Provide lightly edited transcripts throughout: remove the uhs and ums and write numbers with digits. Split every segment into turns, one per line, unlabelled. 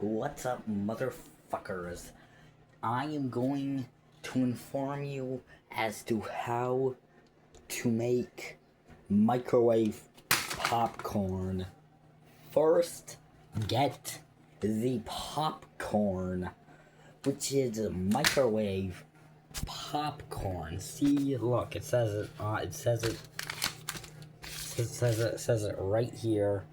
What's up, motherfuckers? I am going to inform you as to how to make microwave popcorn. First, get the popcorn, which is microwave popcorn. See, look, it says it right here.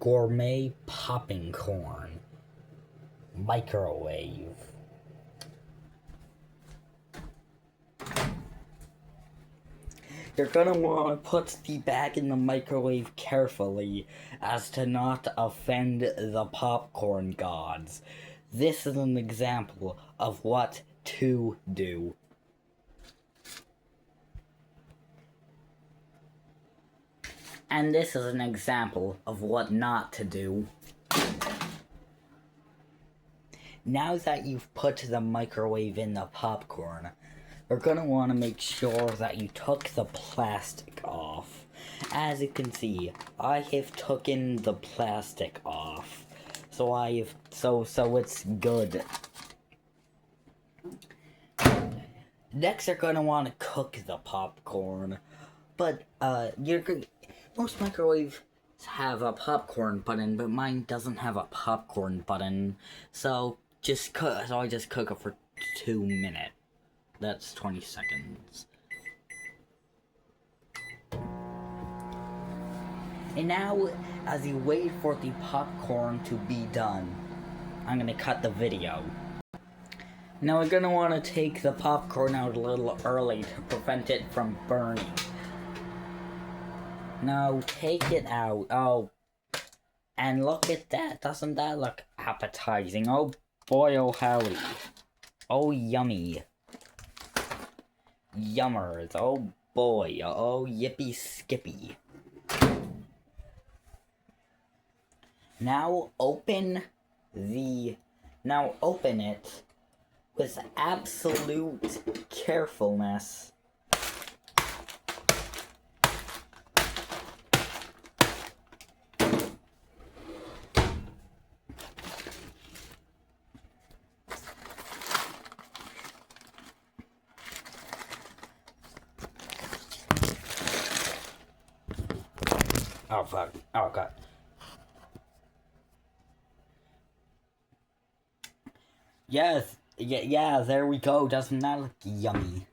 Gourmet popping corn. Microwave. You're gonna want to put the bag in the microwave carefully as to not offend the popcorn gods. This is an example of what to do. And this is an example of what not to do. Now that you've put the microwave in the popcorn, you're gonna want to make sure that you took the plastic off. As you can see, I have taken the plastic off. So it's good. Next, you're gonna want to cook the popcorn. But, most microwaves have a popcorn button, but mine doesn't have a popcorn button. So I just cook it for 2 minutes. That's 20 seconds. And now, as you wait for the popcorn to be done, I'm gonna cut the video. Now we're gonna want to take the popcorn out a little early to prevent it from burning. Now take it out. Oh, and look at that. Doesn't that look appetizing? Oh boy, oh howdy. Oh yummy. Yummers. Oh boy. Oh yippee skippy. Now open it with absolute carefulness. Oh fuck. Oh god. Yes. Yeah, there we go. Doesn't that look yummy?